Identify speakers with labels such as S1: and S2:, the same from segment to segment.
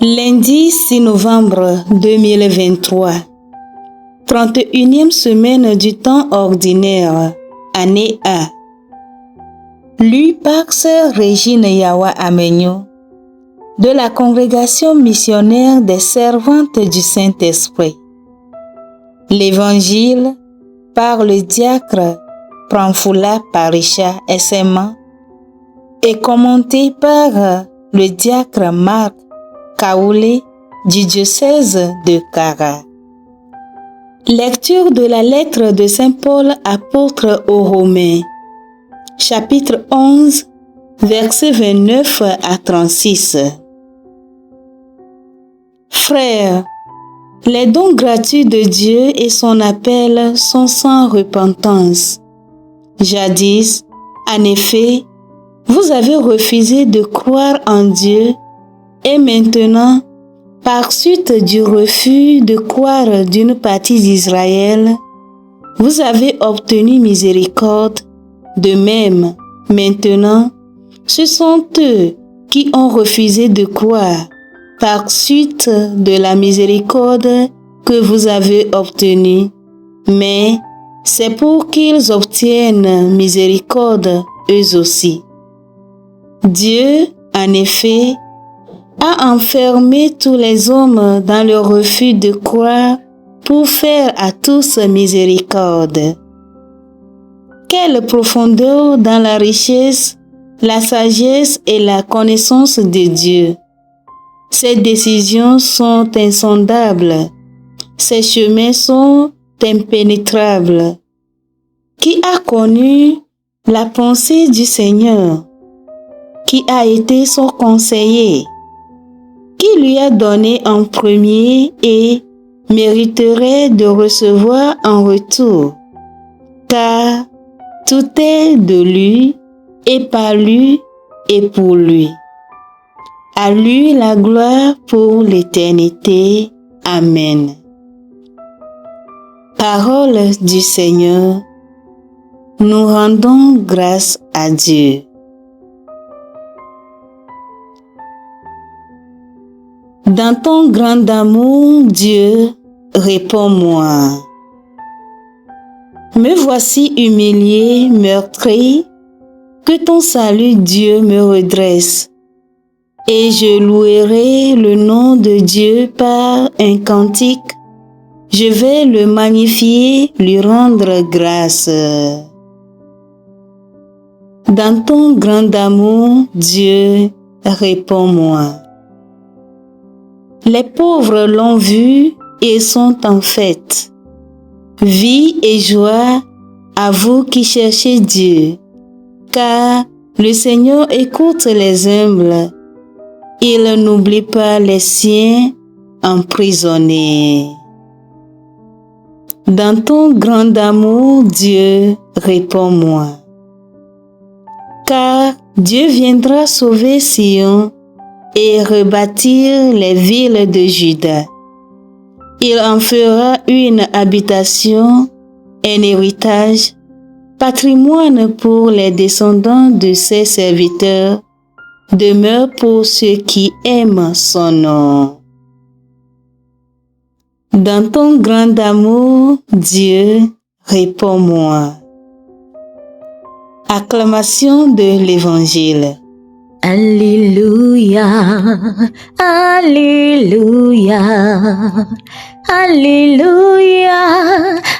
S1: Lundi 6 novembre 2023, 31e semaine du temps ordinaire, année A. Lu par Sœur Régine Yawa Amenyo, de la Congrégation missionnaire des servantes du Saint-Esprit. L'Évangile par le diacre Pramphula Parisha SMA est commenté par le diacre Marc Kaoulé du diocèse de Kara. Lecture de la lettre de Saint Paul apôtre aux Romains, chapitre 11, versets 29 à 36. Frères, les dons gratuits de Dieu et son appel sont sans repentance. Jadis, en effet, vous avez refusé de croire en Dieu et maintenant, par suite du refus de croire d'une partie d'Israël, vous avez obtenu miséricorde. De même, maintenant, ce sont eux qui ont refusé de croire par suite de la miséricorde que vous avez obtenue. Mais c'est pour qu'ils obtiennent miséricorde eux aussi. Dieu, en effet, a enfermé tous les hommes dans le refus de croire pour faire à tous miséricorde. Quelle profondeur dans la richesse, la sagesse et la connaissance de Dieu! Ses décisions sont insondables, ses chemins sont impénétrables. Qui a connu la pensée du Seigneur? Qui a été son conseiller? Qui lui a donné en premier et mériterait de recevoir en retour? Car tout est de lui, et par lui, et pour lui. À lui la gloire pour l'éternité. Amen. Parole du Seigneur, nous rendons grâce à Dieu. Dans ton grand amour, Dieu, réponds-moi. Me voici humilié, meurtri, que ton salut, Dieu, me redresse. Et je louerai le nom de Dieu par un cantique. Je vais le magnifier, lui rendre grâce. Dans ton grand amour, Dieu, réponds-moi. Les pauvres l'ont vu et sont en fête. Vie et joie à vous qui cherchez Dieu, car le Seigneur écoute les humbles. Il n'oublie pas les siens emprisonnés. Dans ton grand amour, Dieu, réponds-moi. Car Dieu viendra sauver Sion et rebâtir les villes de Juda. Il en fera une habitation, un héritage, patrimoine pour les descendants de ses serviteurs, demeure pour ceux qui aiment son nom. Dans ton grand amour, Dieu, réponds-moi. Acclamation de l'Évangile.
S2: Alléluia, Alléluia, Alléluia,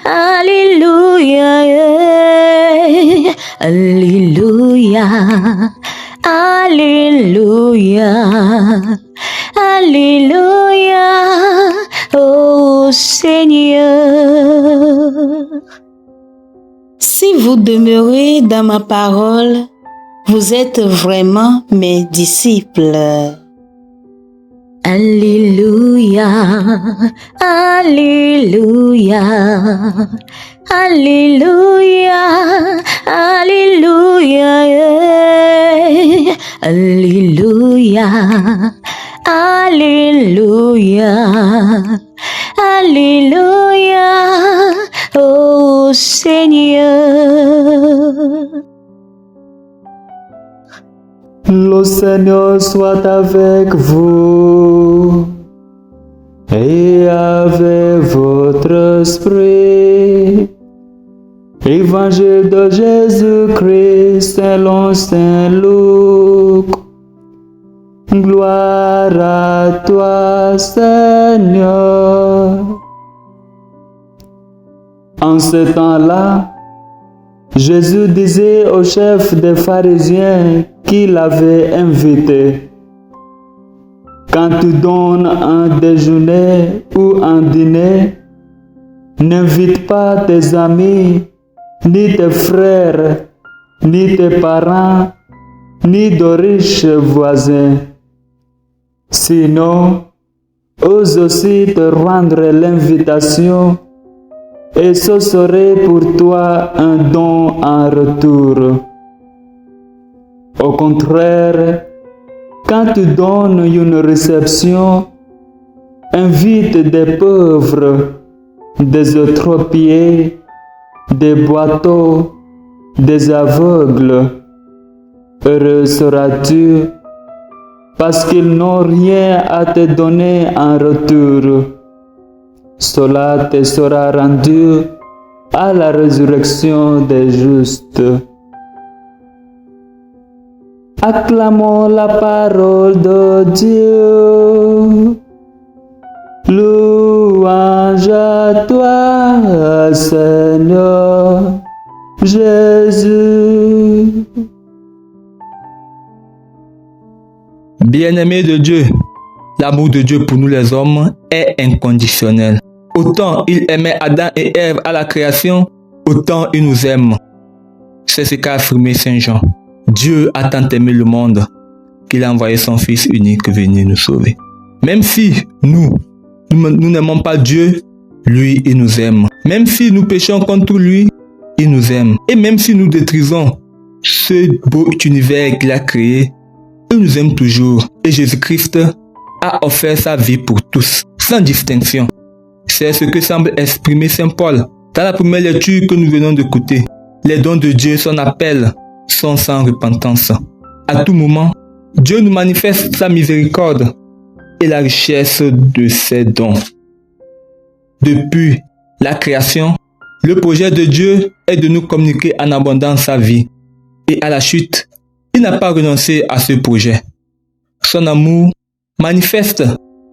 S2: Alléluia, Alléluia, Alléluia, Alléluia, ô Seigneur.
S1: Si vous demeurez dans ma parole, vous êtes vraiment mes disciples.
S2: Alléluia, Alléluia, Alléluia, Alléluia, Alléluia, Alléluia, Alléluia, ô Seigneur.
S3: Le Seigneur soit avec vous et avec votre esprit. Évangile de Jésus-Christ selon Saint Luc. Gloire à toi, Seigneur. En ce temps-là, Jésus disait au chef des pharisiens qui l'avait invité: quand tu donnes un déjeuner ou un dîner, n'invite pas tes amis, ni tes frères, ni tes parents, ni de riches voisins. Sinon, eux aussi te rendre l'invitation et ce serait pour toi un don en retour. Au contraire, quand tu donnes une réception, invite des pauvres, des eutropiés, des boiteux, des aveugles. Heureux seras-tu, parce qu'ils n'ont rien à te donner en retour. Cela te sera rendu à la résurrection des justes. Acclamons la parole de Dieu. Louange à toi, Seigneur Jésus.
S4: Bien-aimés de Dieu, l'amour de Dieu pour nous les hommes est inconditionnel. Autant il aimait Adam et Ève à la création, autant il nous aime. C'est ce qu'a affirmé Saint Jean. Dieu a tant aimé le monde qu'il a envoyé son Fils unique venir nous sauver. Même si nous n'aimons pas Dieu, lui, il nous aime. Même si nous péchons contre lui, il nous aime. Et même si nous détruisons ce beau univers qu'il a créé, il nous aime toujours. Et Jésus-Christ a offert sa vie pour tous, sans distinction. C'est ce que semble exprimer Saint Paul dans la première lecture que nous venons d'écouter. Les dons de Dieu, son appel, sont sans repentance. À tout moment, Dieu nous manifeste sa miséricorde et la richesse de ses dons. Depuis la création, le projet de Dieu est de nous communiquer en abondance sa vie. Et à la chute, il n'a pas renoncé à ce projet. Son amour manifeste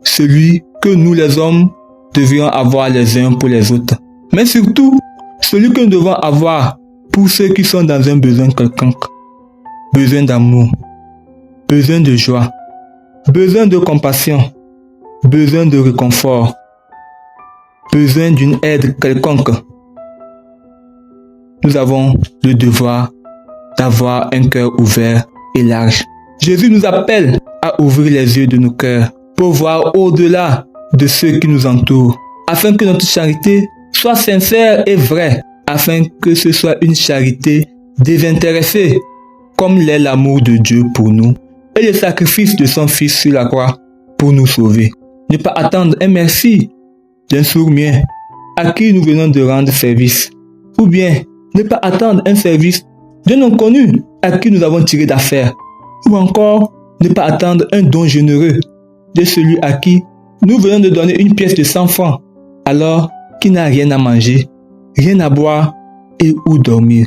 S4: celui que nous les hommes devrions avoir les uns pour les autres. Mais surtout, celui que nous devons avoir pour ceux qui sont dans un besoin quelconque. Besoin d'amour, besoin de joie, besoin de compassion, besoin de réconfort, besoin d'une aide quelconque. Nous avons le devoir d'avoir un cœur ouvert et large. Jésus nous appelle à ouvrir les yeux de nos cœurs pour voir au-delà de ceux qui nous entourent, afin que notre charité soit sincère et vraie, afin que ce soit une charité désintéressée, comme l'est l'amour de Dieu pour nous et le sacrifice de son Fils sur la croix pour nous sauver. Ne pas attendre un merci d'un sourd-muet à qui nous venons de rendre service, ou bien ne pas attendre un service d'un inconnu à qui nous avons tiré d'affaire, ou encore ne pas attendre un don généreux de celui à qui nous venons de donner une pièce de 100 francs, alors qu'il n'a rien à manger, rien à boire et où dormir.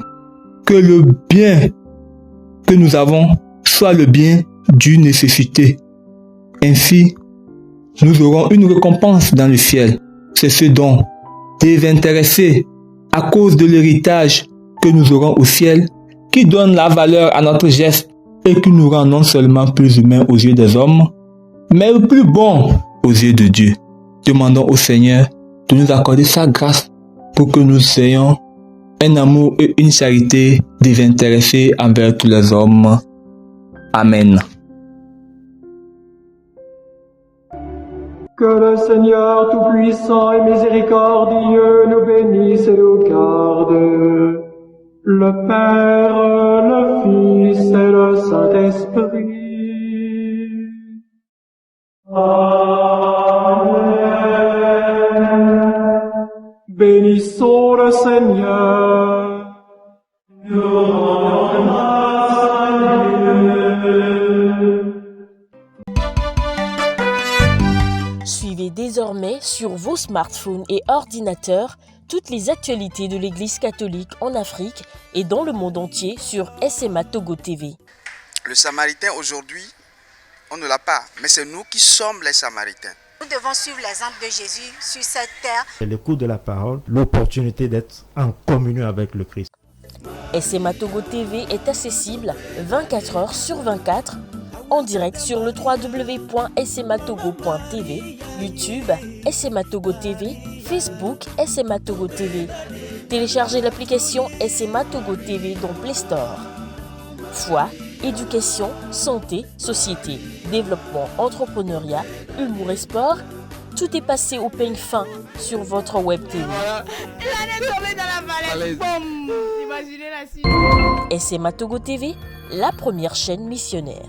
S4: Que le bien que nous avons soit le bien d'une nécessité. Ainsi, nous aurons une récompense dans le ciel. C'est ce don désintéressé à cause de l'héritage que nous aurons au ciel qui donne la valeur à notre geste et qui nous rend non seulement plus humains aux yeux des hommes, mais plus bons aux yeux de Dieu. Demandons au Seigneur de nous accorder sa grâce pour que nous ayons un amour et une charité désintéressés envers tous les hommes. Amen.
S5: Que le Seigneur Tout-Puissant et Miséricordieux nous bénisse et nous garde, le Père, le Fils et le Saint-Esprit. Amen. Bénissons le Seigneur. Nous rendons grâce à Dieu.
S6: Suivez désormais sur vos smartphones et ordinateurs toutes les actualités de l'Église catholique en Afrique et dans le monde entier sur SMA Togo TV.
S7: Le Samaritain aujourd'hui, on ne l'a pas, mais c'est nous qui sommes les Samaritains.
S8: Nous devons suivre l'exemple de Jésus sur cette terre.
S9: C'est l'écoute de la parole, l'opportunité d'être en communion avec le Christ.
S6: SMA Togo TV est accessible 24 heures sur 24 en direct sur le www.smatogo.tv, YouTube SMA Togo TV, Facebook SMA Togo TV. Téléchargez l'application SMA Togo TV dans Play Store. Foi, éducation, santé, société, développement, entrepreneuriat, humour et sport, tout est passé au peigne fin sur votre web TV.
S10: Il allait tomber dans la vallée. Boum. Imaginez la suite.
S6: SMA Togo TV, la première chaîne missionnaire.